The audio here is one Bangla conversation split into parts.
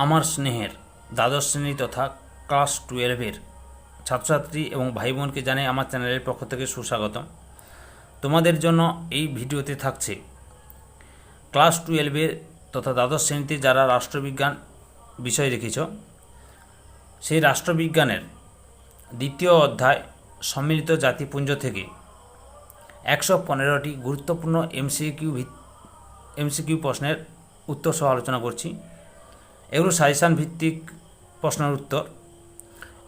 আমার স্নেহের দ্বাদশ শ্রেণী তথা ক্লাস 12-এর ছাত্রছাত্রী এবং ভাই বোনকে জানাই আমার চ্যানেলের পক্ষ থেকে সুস্বাগতম। তোমাদের জন্য এই ভিডিওতে থাকছে ক্লাস 12-এর তথা দ্বাদশ শ্রেণীতে যারা রাষ্ট্রবিজ্ঞান বিষয় রেখেছ সেই রাষ্ট্রবিজ্ঞানের দ্বিতীয় অধ্যায় সম্মিলিত জাতিপুঞ্জ থেকে 115টি গুরুত্বপূর্ণ এমসিকিউ প্রশ্নের উত্তর সহ আলোচনা করছি। এগুলো সাজেশান ভিত্তিক প্রশ্নের উত্তর।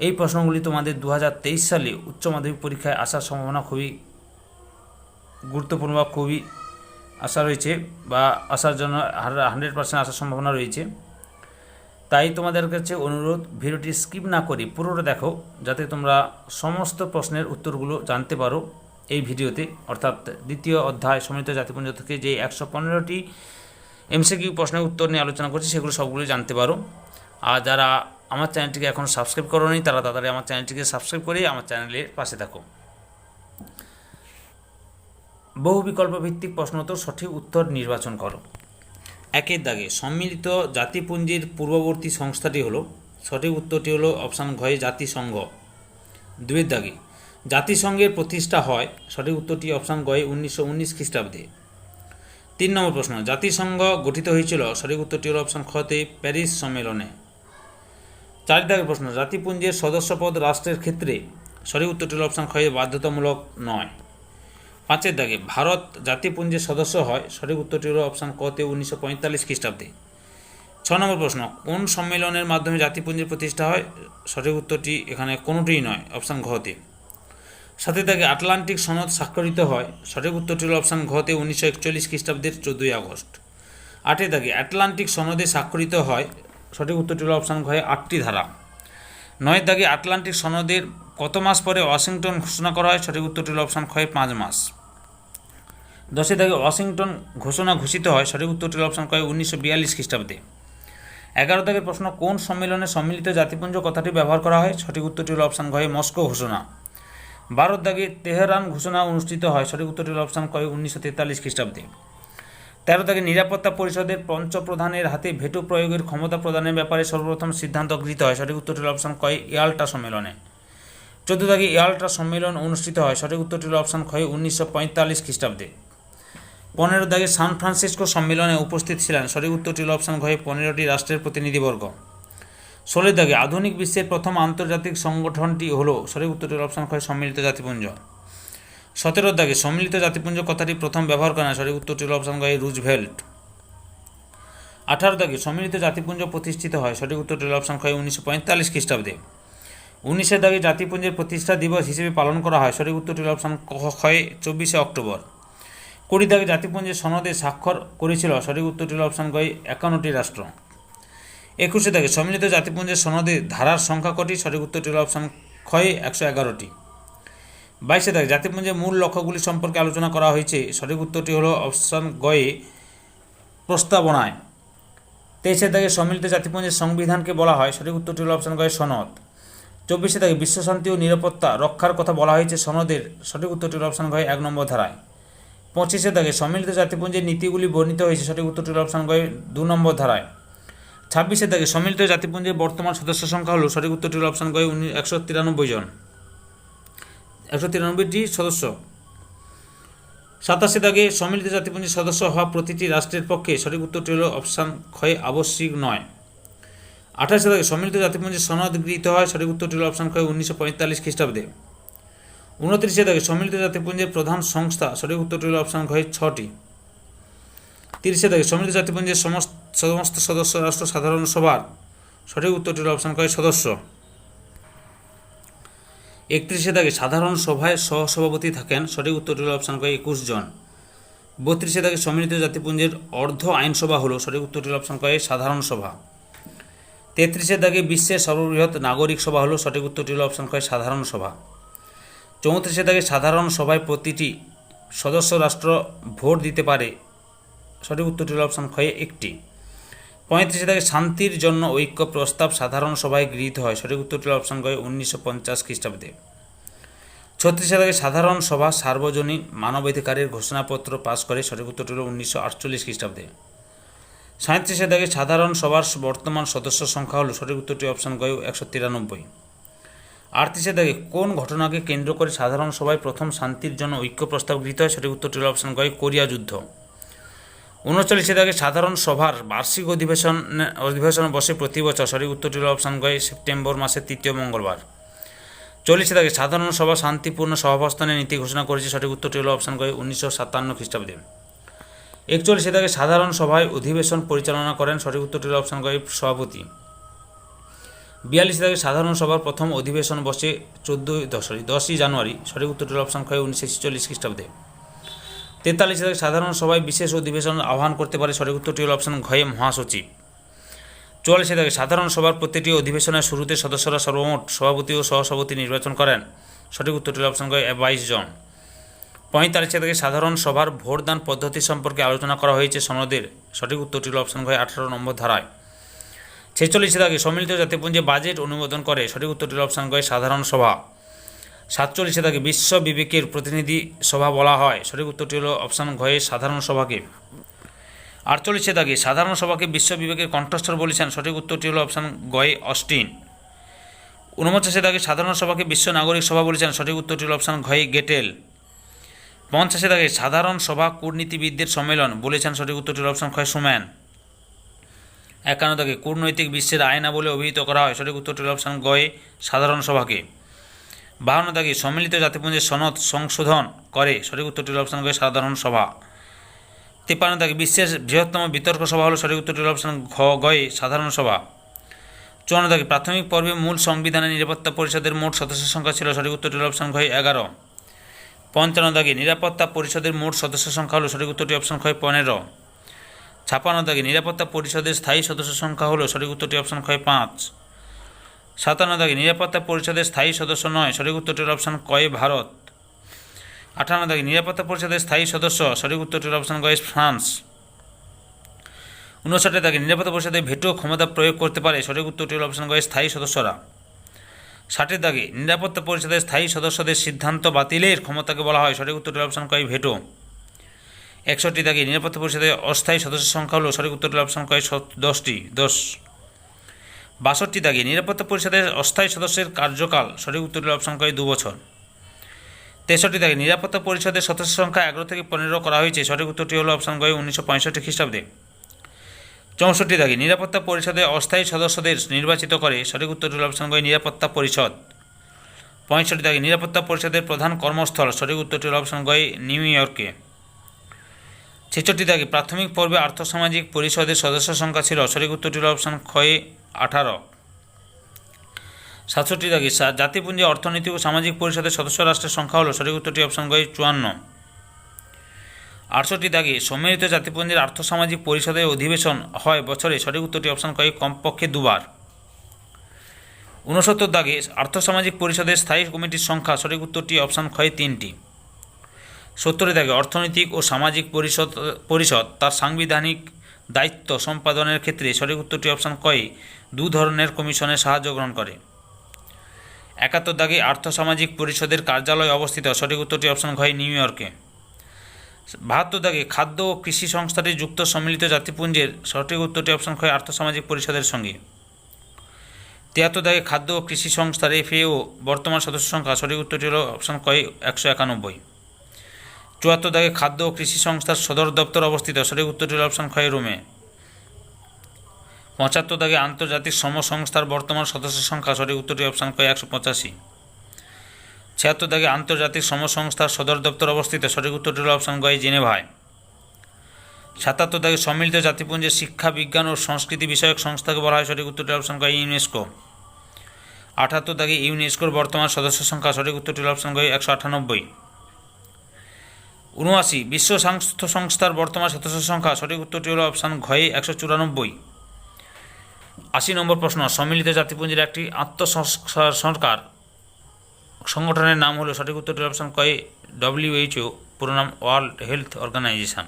এই প্রশ্নগুলি তোমাদের 2023 সালে উচ্চ মাধ্যমিক পরীক্ষায় আসার সম্ভাবনা খুবই গুরুত্বপূর্ণ বা খুবই আশা রয়েছে বা আসার জন্য 100% আসার সম্ভাবনা রয়েছে। তাই তোমাদের কাছে অনুরোধ, ভিডিওটি স্কিপ না করে পুরোটা দেখো যাতে তোমরা সমস্ত প্রশ্নের উত্তরগুলো জানতে পারো এই ভিডিওতে। অর্থাৎ দ্বিতীয় অধ্যায় সম্মিলিত জাতিপুঞ্জ থেকে যে 115টি এমসিকিউ প্রশ্নের উত্তর নিয়ে আলোচনা করছি সেগুলো সবগুলো জানতে পারো। আর যারা আমার চ্যানেলটিকে এখন সাবস্ক্রাইব করোনি তারা তাড়াতাড়ি আমার চ্যানেলটিকে সাবস্ক্রাইব করে আমার চ্যানেলের পাশে থাকো। বহু বিকল্প ভিত্তিক প্রশ্নোত্তর, সঠিক উত্তর নির্বাচন করো। একের দাগে সম্মিলিত জাতিপুঞ্জের পূর্ববর্তী সংস্থাটি হলো, সঠিক উত্তরটি হলো অপশান ঘয়ে জাতিসংঘ। দুয়ের দাগে জাতিসংঘের প্রতিষ্ঠা হয়, সঠিক উত্তরটি অপশান গয়ে 1919 খ্রিস্টাব্দে। 3 নম্বর প্রশ্ন, জাতিসংঘ গঠিত হয়েছিল, সঠিক উত্তরটি হল অপশান খতে প্যারিস সম্মেলনে। 4 দাগের প্রশ্ন, জাতিপুঞ্জের সদস্যপদ রাষ্ট্রের ক্ষেত্রে, সঠিক উত্তরটি হল অপশান খয়ে বাধ্যতামূলক নয়। 5 দাগে ভারত জাতিপুঞ্জের সদস্য হয়, সঠিক উত্তরটি হল অপশান কতে 1945 খ্রিস্টাব্দে। 6 নম্বর প্রশ্ন, কোন সম্মেলনের মাধ্যমে জাতিপুঞ্জের প্রতিষ্ঠা হয়, সঠিক উত্তরটি এখানে কোনোটিই নয়, অপশান ঘতে। 7 দাগে আটলান্টিক সনদ স্বাক্ষরিত হয়, সঠিক উত্তরটি হল অপশান ঘতে 1941 খ্রিস্টাব্দের 14ই আগস্ট। 8 দাগে আটলান্টিক সনদে স্বাক্ষরিত হয়, সঠিক উত্তরটি হল অপশান ঘয়ে 8টি ধারা। 9 দাগে আটলান্টিক সনদের কত মাস পরে ওয়াশিংটন ঘোষণা করা হয়, সঠিক উত্তরটি হল অপশান খয়ে 5 মাস। 10 দাগে ওয়াশিংটন ঘোষণা ঘোষিত হয়, সঠিক উত্তরটি হল অপশান খয়ে 1942 খ্রিস্টাব্দে। 11 দাগের প্রশ্ন, কোন সম্মেলনে সম্মিলিত জাতিপুঞ্জ কথাটি ব্যবহার করা হয়, সঠিক উত্তরটি হল অপশান ঘয়ে মস্কো ঘোষণা। 12 দাগে তেহরান ঘোষণা অনুষ্ঠিত হয়, সঠিক উত্তরটি হল অপশান কয়ে 1943 খ্রিস্টাব্দে। 13 দাগে নিরাপত্তা পরিষদের পঞ্চপ্রধানের হাতে ভেটো প্রয়োগের ক্ষমতা প্রদানের ব্যাপারে সর্বপ্রথম সিদ্ধান্ত গৃহীত হয়, সঠিক উত্তরটি হল অপশান কয়ে ইয়াল্টা সম্মেলনে। 14 দাগে ইয়াল্টা সম্মেলন অনুষ্ঠিত হয়, সঠিক উত্তরটি হল অপশান খয়ে 1945 খ্রিস্টাব্দে। 15 দাগে সান ফ্রান্সিসকো সম্মেলনে উপস্থিত ছিলেন, সঠিক উত্তরটি হল অপশান ঘয়ে 15টি রাষ্ট্রের প্রতিনিধিবর্গ। 16 দাগে আধুনিক বিশ্বের প্রথম আন্তর্জাতিক সংগঠনটি হল, সঠিক উত্তরটি হল অপশান খয়ে সম্মিলিত জাতিপুঞ্জ। 17 দাগে সম্মিলিত জাতিপুঞ্জ কথাটি প্রথম ব্যবহার করেন, সঠিক উত্তরটি হল অপশান ঘয়ে রুজভেল্ট। 18 দাগে সম্মিলিত জাতিপুঞ্জ প্রতিষ্ঠিত হয়, সঠিক উত্তরটি হল অপশান খয়ে 1945 খ্রিস্টাব্দে। 19 দাগে জাতিপুঞ্জের প্রতিষ্ঠা দিবস হিসেবে পালন করা হয়, সঠিক উত্তরটি হল অপশান খয়ে 24 অক্টোবর। 20 দাগে জাতিপুঞ্জের সনদে স্বাক্ষর করেছিল, সঠিক উত্তরটি হল অপশান ঘয়ে 51টি রাষ্ট্র। 21 দাগে সম্মিলিত জাতিপুঞ্জের সনদে ধারার সংখ্যা কটি, সঠিক উত্তরটি হল অপশান খয়ে 111টি। 22 দাগে জাতিপুঞ্জের মূল লক্ষ্যগুলি সম্পর্কে আলোচনা করা হয়েছে, সঠিক উত্তরটি হল অপশান গয়ে প্রস্তাবনায়। 23 দাগে সম্মিলিত জাতিপুঞ্জের সংবিধানকে বলা হয়, সঠিক উত্তরটি হল অপশান গয়ে সনদ। 24 দাগে বিশ্বশান্তি ও নিরাপত্তা রক্ষার কথা বলা হয়েছে সনদের, সঠিক উত্তরটি হল অপশান গয়ে 1 নম্বর ধারায়। 25 দাগে সম্মিলিত জাতিপুঞ্জের নীতিগুলি বর্ণিত হয়েছে, সঠিক উত্তরটি হল অপশান গয়ে 2 নম্বর ধারায়। 26 দাগে সম্মিলিত জাতিপুঞ্জের বর্তমান সদস্য সংখ্যা হল, সঠিক উত্তরটি হল অপশান গয়ে 193 জন, 193টি সদস্য। 27 দাগে সম্মিলিত জাতিপুঞ্জের সদস্য হওয়া প্রতিটি রাষ্ট্রের পক্ষে, সঠিক উত্তরটি হল অপশান খয়ে আবশ্যিক নয়। 28 দাগে সম্মিলিত জাতিপুঞ্জের সনদ গৃহীত হয়, সঠিক উত্তরটি হল অপশান খয়ে 1945 খ্রিস্টাব্দে। 29 দাগে সম্মিলিত জাতিপুঞ্জের প্রধান সংস্থা, সঠিক উত্তরটি হল অপশান ঘয়ে 6টি। 30 দাগে সম্মিলিত জাতিপুঞ্জের সমস্ত সদস্য রাষ্ট্র সাধারণ সভার, সঠিক উত্তরটি হল অপশান ঘয়ে সদস্য। 31 দাগে সাধারণ সভায় সহসভাপতি থাকেন, সঠিক উত্তরটি হল অপশান ঘয়ে 21 জন। 32 দাগে সম্মিলিত জাতিপুঞ্জের অর্ধ আইনসভা হল, সঠিক উত্তরটি হল অপশান ঘয়ে সাধারণ সভা। 33 দাগে বিশ্বের সর্ববৃহৎ নাগরিক সভা হল, সঠিক উত্তরটি হল অপশান ঘয়ে সাধারণ সভা। 34 দাগে সাধারণ সভায় প্রতিটি সদস্য রাষ্ট্র ভোট দিতে পারে, সঠিক উত্তরটি হল অপশান খয়ে 1টি। 35 দাগে শান্তির জন্য ঐক্য প্রস্তাব সাধারণ সভায় গৃহীত হয়, সঠিক উত্তরটি হল অপশান ঘয়ে 1950 খ্রিস্টাব্দে। 36 দাগে সাধারণ সভা সার্বজনীন মানবাধিকারের ঘোষণাপত্র পাশ করে, সঠিক উত্তরটি হল 1948 খ্রিস্টাব্দে। 37 দাগে সাধারণ সভার বর্তমান সদস্য সংখ্যা হলো, সঠিক উত্তরটি অপশন গ 193। 38 দাগে কোন ঘটনাকে কেন্দ্র করে সাধারণ সভায় প্রথম শান্তির জন্য ঐক্য প্রস্তাব গৃহীত হয়, সঠিক উত্তরটি হলো অপশন গ কোরিয়া যুদ্ধ। 39 দাগে সাধারণ সভার বার্ষিক অধিবেশন বসে প্রতি বছর, সঠিক উত্তরটি হলো অপশন গ সেপ্টেম্বর মাসের 3য় মঙ্গলবার। 40 দাগে সাধারণ সভা শান্তিপূর্ণ সহাবস্থানের নীতি ঘোষণা করেছে, সঠিক উত্তরটি হলো অপশন গ 1957 খ্রিস্টাব্দে। 41 দাগে সাধারণ সভায় অধিবেশন পরিচালনা করেন, সঠিক উত্তরটি হলো অপশন গ সভাপতি। 42 দাগে সাধারণ সভার প্রথম অধিবেশন বসে 10ই জানুয়ারি, সঠিক উত্তরটি হলো অপশন খ 1946 খ্রিস্টাব্দে। 43 দাগে সাধারণ সভায় বিশেষ অধিবেশন আহ্বান করতে পারে, সঠিক উত্তরটি হলো অপশন ঘ মহাসচিব। 44 দাগে সাধারণ সভার প্রতিটি অধিবেশনের শুরুতে সদস্যরা সর্বমোট সভাপতি ও সহসভাপতি নির্বাচন করেন, সঠিক উত্তরটি হলো অপশন গ 22 জন। 45 দাগে সাধারণ সভার ভোটদান পদ্ধতি সম্পর্কে আলোচনা করা হয়েছে সনদের, সঠিক উত্তরটি হলো অপশন ঘ 18 নম্বর ধারায়। 46 দাগে সম্মিলিত জাতিপুঞ্জে বাজেট অনুমোদন করে, সঠিক উত্তরটি হলো অপশন গ সাধারণ সভা। 47 দাগে বিশ্ব বিবেকের প্রতিনিধি সভা বলা হয়, সঠিক উত্তরটি হলো অপশন ঘ সাধারণ সভাকে। 48 দাগে সাধারণ সভাকে বিশ্ব বিবেকের কণ্ঠস্বর বলেছেন, সঠিক উত্তরটি হলো অপশন গ অস্টিন। 49 দাগে সাধারণ সভাকে বিশ্ব নাগরিক সভা বলেছেন, সঠিক উত্তরটি হলো অপশন ঘ গেটেল। 50 দাগে সাধারণ সভা কূটনীতিবিদদের সম্মেলন বলেছেন, সঠিক উত্তরটি হলো অপশন খ সুম্যান। 51 দাগে কূটনৈতিক বিশ্বের আয়না বলে অভিহিত করা হয়, সঠিক উত্তরটি হলো অপশন গ সাধারণ সভাকে। 52 দাগে সম্মিলিত জাতিপুঞ্জের সনদ সংশোধন করে, সঠিক উত্তরটি হলো অপশন গ সাধারণ সভা। 53 দাগে বিশ্বের বৃহত্তম বিতর্ক সভা হলো, সঠিক উত্তরটি হলো অপশন গ সাধারণ সভা। 54 দাগে প্রাথমিক পর্বে মূল সংবিধানের নিরাপত্তা পরিষদের মোট সদস্য সংখ্যা ছিল, সঠিক উত্তরটি হলো অপশন ঘ 11। 55 দাগে নিরাপত্তা পরিষদের মোট সদস্য সংখ্যা হলো, সঠিক উত্তরটি অপশন খ 15। 56 দাগে নিরাপত্তা পরিষদের স্থায়ী সদস্য সংখ্যা হলো, সঠিক উত্তরটি অপশন খ 5। 57 দাগে নিরাপত্তা পরিষদের স্থায়ী সদস্য নয়, সঠিক উত্তরটি হলো অপশন ক ভারত। 58 দাগে নিরাপত্তা পরিষদের স্থায়ী সদস্য, সঠিক উত্তরটি হলো অপশন গ ফ্রান্স। 59 দাগে নিরাপত্তা পরিষদে ভেটো ক্ষমতা প্রয়োগ করতে পারে, সঠিক উত্তরটি হলো অপশন গ স্থায়ী সদস্যরা। 60 দাগে নিরাপত্তা পরিষদের স্থায়ী সদস্যদের সিদ্ধান্ত বাতিলের ক্ষমতাকে বলা হয়, সঠিক উত্তরটি হলো অপশন ক ভেটো। 61 দাগে নিরাপত্তা পরিষদের অস্থায়ী সদস্য সংখ্যা হলো, সঠিক উত্তরটি হলো অপশন ক 10। 62 দাগে নিরাপত্তা পরিষদের অস্থায়ী সদস্যের কার্যকাল, সঠিক উত্তরটি হলো অপশন ক 2 বছর। 63 দাগে নিরাপত্তা পরিষদের সদস্য সংখ্যা 11 থেকে 15 করা হয়েছে, সঠিক উত্তরটি হলো অপশন গ 1965 খ্রিস্টাব্দে। 64 দাগে নিরাপত্তা পরিষদে অস্থায়ী সদস্যদের নির্বাচিত করে, সঠিক উত্তরটি হলো অপশন গ নিরাপত্তা পরিষদ। 65 দাগে নিরাপত্তা পরিষদের প্রধান কর্মস্থল, সঠিক উত্তরটি হলো অপশন গ নিউ ইয়র্কে। 66 দাগে প্রাথমিক পর্বে আর্থসামাজিক পরিষদের সদস্য সংখ্যা ছিল, সঠিক উত্তরটি হলো অপশন খ 18। 67 দাগে জাতিপুঞ্জে অর্থনৈতিক ও সামাজিক পরিষদের সদস্য রাষ্ট্রের সংখ্যা হলো, সঠিক উত্তরটি অপশন গ 54। 68 দাগে সম্মিলিত জাতিপুঞ্জের আর্থসামাজিক পরিষদের অধিবেশন হয় বছরে, সঠিক উত্তরটি অপশন ক কমপক্ষে 2 বার। 69 দাগে আর্থসামাজিক পরিষদের স্থায়ী কমিটির সংখ্যা, সঠিক উত্তরটি অপশন খ 3টি। 70 দাগে অর্থনৈতিক ও সামাজিক পরিষদ তার সাংবিধানিক দায়িত্ব সম্পাদনের ক্ষেত্রে, সঠিক উত্তরটি অপশন ক 2 ধরনের কমিশনের সাহায্য গ্রহণ করে। 71 দাগে আর্থসামাজিক পরিষদের কার্যালয় অবস্থিত, সঠিক উত্তরটি অপশন ঘ নিউ ইয়র্কে। 72 দাগে খাদ্য ও কৃষি সংস্থাটি যুক্ত সম্মিলিত জাতিপুঞ্জের, সঠিক উত্তরটি অপশন খ আর্থসামাজিক পরিষদের সঙ্গে। 73 দাগে খাদ্য ও কৃষি সংস্থার FAO বর্তমান সদস্য সংখ্যা, সঠিক উত্তরটি হল অপশন ক 191। 74 দাগে খাদ্য ও কৃষি সংস্থার সদর দপ্তর অবস্থিত, সঠিক উত্তরটি হল অপশন খ রোমে। 75 দাগে আন্তর্জাতিক শ্রম সংস্থার বর্তমান সদস্য সংখ্যা, সঠিক উত্তরটি অপশন ক 185। 76 দাগে আন্তর্জাতিক শ্রম সংস্থার সদর দপ্তর অবস্থিত, সঠিক উত্তরটি হল অপশন গ জেনেভায়। 77 দাগে সম্মিলিত জাতিপুঞ্জের শিক্ষা বিজ্ঞান ও সংস্কৃতি বিষয়ক সংস্থাকে বলা হয়, সঠিক উত্তরটি অপশন গ ইউনেস্কো। 78 দাগে ইউনেস্কোর বর্তমান সদস্য সংখ্যা, সঠিক উত্তরটি হল অপশন গ 198। 79 বিশ্ব স্বাস্থ্য সংস্থার বর্তমান সদস্য সংখ্যা, সঠিক উত্তরটি হল অপশন ঘ 194। 80 নম্বর প্রশ্ন, সম্মিলিত জাতিপুঞ্জের একটি আত্মসরকার সংগঠনের নাম হলো, সঠিক উত্তরটি অপশন ক WHO, পুরো নাম ওয়ার্ল্ড হেলথ অর্গানাইজেশন।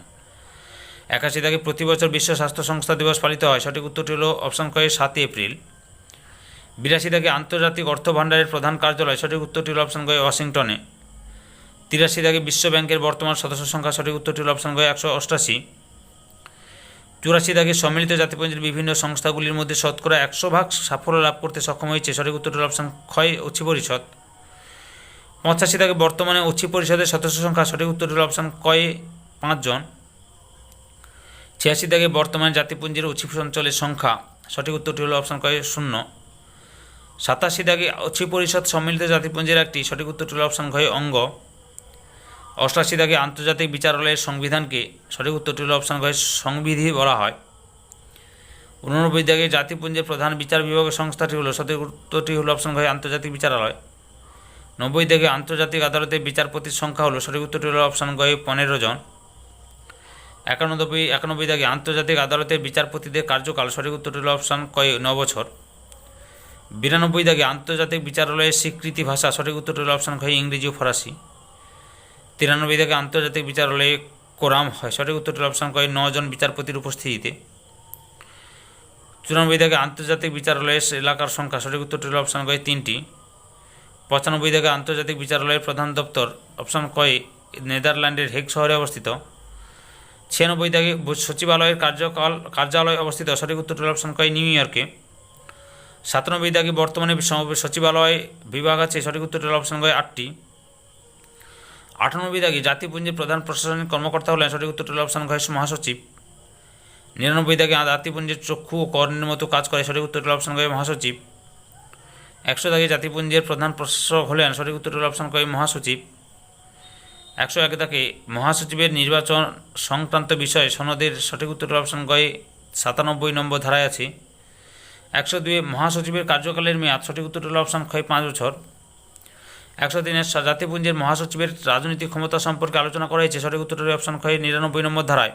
81 দাগে প্রতি বছর বিশ্ব স্বাস্থ্য সংস্থা দিবস পালিত হয়, সঠিক উত্তরটি হল অপশন ক 7 এপ্রিল। 82 দাগে আন্তর্জাতিক অর্থ ভাণ্ডারের প্রধান কার্যালয়, সঠিক উত্তরটি হল অপশন ক ওয়াশিংটনে। 83 দাগে বিশ্ব ব্যাংকের বর্তমান সদস্য সংখ্যা, সঠিক উত্তরটি হল অপশন গ 188। 84 দাগে সম্মিলিত জাতিপুঞ্জের বিভিন্ন সংস্থাগুলির মধ্যে শতকরা 100% সাফল্য লাভ করতে সক্ষম হয়েছে। সঠিক উত্তরটি হল অপশান ক্ষয় অছি পরিষদ। 85 দাগে বর্তমানে অছি পরিষদের সদস্য সংখ্যা। সঠিক উত্তরটি হল অপশান কয়ে 5 জন। 86 দাগে বর্তমানে জাতিপুঞ্জের অছি অঞ্চলের সংখ্যা। সঠিক উত্তরটি হল অপশান কয়ে 0। 87 দাগে অছি পরিষদ সম্মিলিত জাতিপুঞ্জের একটি। সঠিক উত্তরটি হল অপশান ঘয়ে অঙ্গ। 88 দাগে আন্তর্জাতিক বিচারালয়ের সংবিধানকে। সঠিক উত্তরটি হল অপশান ঘয়ে সংবিধি বলা হয়। 89 দাগে জাতিপুঞ্জের প্রধান বিচার বিভাগের সংস্থাটি হল। সঠিক উত্তরটি হল অপশান ঘয়ে আন্তর্জাতিক বিচারালয়। 90 দাগে আন্তর্জাতিক আদালতে বিচারপতির সংখ্যা হল। সঠিক উত্তরটি হল অপশান ঘয়ে 15 জন। 91 দাগে আন্তর্জাতিক আদালতের বিচারপতিদের কার্যকাল। সঠিক উত্তরটি হল অপশান কয়ে 9 বছর। 92 দাগে আন্তর্জাতিক বিচারালয়ের স্বীকৃতি ভাষা। সঠিক উত্তরটি হল অপশান ঘয়ে ইংরেজি ও ফরাসি। 93 দাগে আন্তর্জাতিক বিচারালয়ে কোরাম হয়। সঠিক উত্তরটি হল অপশান কয়ে 9 জন বিচারপতির উপস্থিতিতে। 94 দাগে আন্তর্জাতিক বিচারালয়ের এলাকার সংখ্যা। সঠিক উত্তরটি হল অপশান কয়ে 3টি। 95 দাগে আন্তর্জাতিক বিচারালয়ের প্রধান দপ্তর। অপশান কয়ে নেদারল্যান্ডের হেগ শহরে অবস্থিত। 96 দাগে সচিবালয়ের কার্যালয় অবস্থিত। সঠিক উত্তরটি হল অপশান কয়ে নিউ ইয়র্কে। 97 দাগে বর্তমানে সচিবালয় বিভাগ আছে। সঠিক উত্তরটি হল অপশান কয়ে 8টি। 98 দাগে জাতিপুঞ্জের প্রধান প্রশাসনিক কর্মকর্তা হলেন। সঠিক উত্তরটি হল অপশান ঘয়ে মহাসচিব। 99 দাগে জাতিপুঞ্জের চক্ষু ও কর্ণের মতো কাজ করে। সঠিক উত্তরটি হল অপশান ঘয়ে মহাসচিব। 100 দাগে জাতিপুঞ্জের প্রধান প্রশাসক হলেন। সঠিক উত্তরটি হল অপশান ঘয়ে মহাসচিব। 101 দাগে মহাসচিবের নির্বাচন সংক্রান্ত বিষয়ে সনদের। সঠিক উত্তরটি হল অপশান ঘয়ে 97 নম্বর ধারায় আছে। 102 মহাসচিবের কার্যকালের মেয়াদ। সঠিক উত্তরটি হল অপশান ঘয়ে 5 বছর। 103 জাতিপুঞ্জের মহাসচিবের রাজনৈতিক ক্ষমতা সম্পর্কে আলোচনা করা হয়েছে। সঠিক উত্তরটি অপশান ঘয়ে 99 নম্বর ধারায়।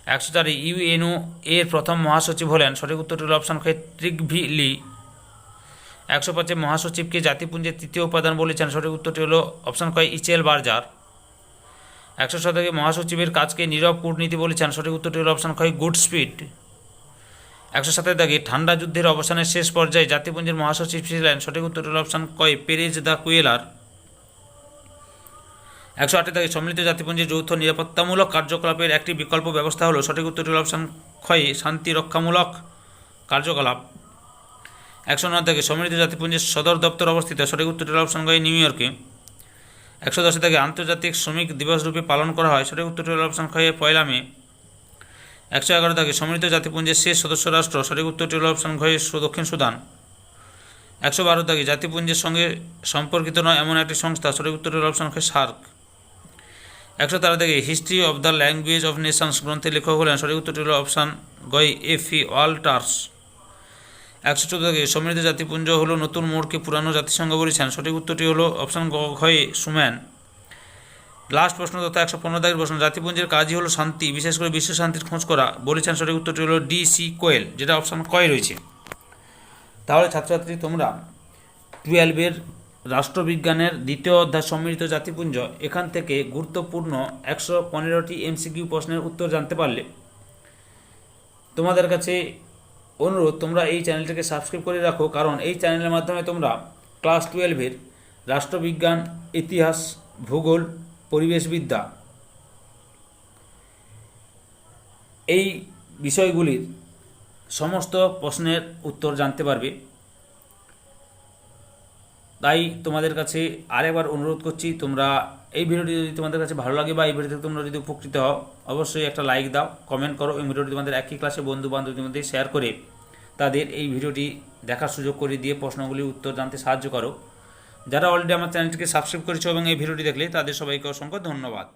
104 ইউএনও এর প্রথম মহাসচিব হলেন। সঠিক উত্তরটি হল অপশান ঘয়ে ট্রিগভি লি। 105 মহাসচিবকে জাতিপুঞ্জের তৃতীয় উপাদান বলেছেন। সঠিক উত্তরটি হল অপশান ঘয়ে ইচেল বার্জার। 107 মহাসচিবের কাজকে নীরব কূটনীতি বলেছেন। সঠিক উত্তরটি হল অপশান ঘয়ে গুড স্পিড। 107 দাগে ঠান্ডা যুদ্ধের অবসানের শেষ পর্যায়ে জাতিপুঞ্জের মহাসচিব ছিলেন। সঠিক উত্তরটি হল অপশান কয়ে পেরেজ দ্য কুয়েলার। 108 দাগে সম্মিলিত জাতিপুঞ্জের যৌথ নিরাপত্তামূলক কার্যকলাপের একটি বিকল্প ব্যবস্থা হল। সঠিক উত্তরটি হল অপশান ক্ষয়ে শান্তি রক্ষামূলক কার্যকলাপ। 109 দাগে সম্মিলিত জাতিপুঞ্জের সদর দপ্তর অবস্থিত। সঠিক উত্তরটি হল অপশান ঘয়ে নিউ ইয়র্কে। 110 দাগে আন্তর্জাতিক শ্রমিক দিবস রূপে পালন করা হয়। সঠিক উত্তরটি হল অপশান ঘয়ে 1 মে। 111 দাগে সম্মিলিত জাতিপুঞ্জের শেষ সদস্য রাষ্ট্র। সঠিক উত্তরটি হল অপশান ঘয়ে দক্ষিণ সুদান। 112 দাগে জাতিপুঞ্জের সঙ্গে সম্পর্কিত নয় এমন একটি সংস্থা। সঠিক উত্তরটি হল অপশান ঘয়ে সার্ক। 113 দাগে history of the language of Nations গ্রন্থের লেখক হলেন। সঠিক উত্তরটি হল অপশান ঘয়ে এফি ওয়াল্টার্স। 114 দাগে সম্মিলিত জাতিপুঞ্জ হল নতুন মোড়কে পুরানো জাতিসংঘ বলেছেন। সঠিক উত্তরটি হল অপশান ঘয়ে সুম্যান। লাস্ট প্রশ্ন তথা 115 দাগের প্রশ্ন। জাতিপুঞ্জের কাজই হলো শান্তি, বিশেষ করে বিশ্ব শান্তির খোঁজ করা বলেছেন। সঠিক উত্তরটি হলো ডি.সি. কোয়েল, যেটা অপশান কয়ে রয়েছে। তাহলে ছাত্রছাত্রী তোমরা 12-এর রাষ্ট্রবিজ্ঞানের দ্বিতীয় অধ্যায় সম্মিলিত জাতিপুঞ্জ এখান থেকে গুরুত্বপূর্ণ 115টি এমসিকিউ প্রশ্নের উত্তর জানতে পারলে। তোমাদের কাছে অনুরোধ তোমরা এই চ্যানেলটিকে সাবস্ক্রাইব করে রাখো, কারণ এই চ্যানেলের মাধ্যমে তোমরা ক্লাস 12-এর রাষ্ট্রবিজ্ঞান, ইতিহাস, ভূগোল, পরিবেশবিদ্যা এই বিষয়গুলির সমস্ত প্রশ্নের উত্তর জানতে পারবে। তাই তোমাদের কাছে আরেকবার অনুরোধ করছি, তোমরা এই ভিডিওটি যদি তোমাদের কাছে ভালো লাগে বা এই ভিডিও থেকে তোমরা যদি উপকৃত হও, অবশ্যই একটা লাইক দাও, কমেন্ট করো। এই ভিডিওটি তোমাদের একই ক্লাসে বন্ধু বান্ধবদের মধ্যে শেয়ার করে তাদের এই ভিডিওটি দেখার সুযোগ করে দিয়ে প্রশ্নগুলির উত্তর জানতে সাহায্য করো। যারা অলরেডি আমার চ্যানেলটিকে সাবস্ক্রাইব করেছো এবং এই ভিডিওটি দেখলে তাদের সবাইকে অসংখ্য ধন্যবাদ।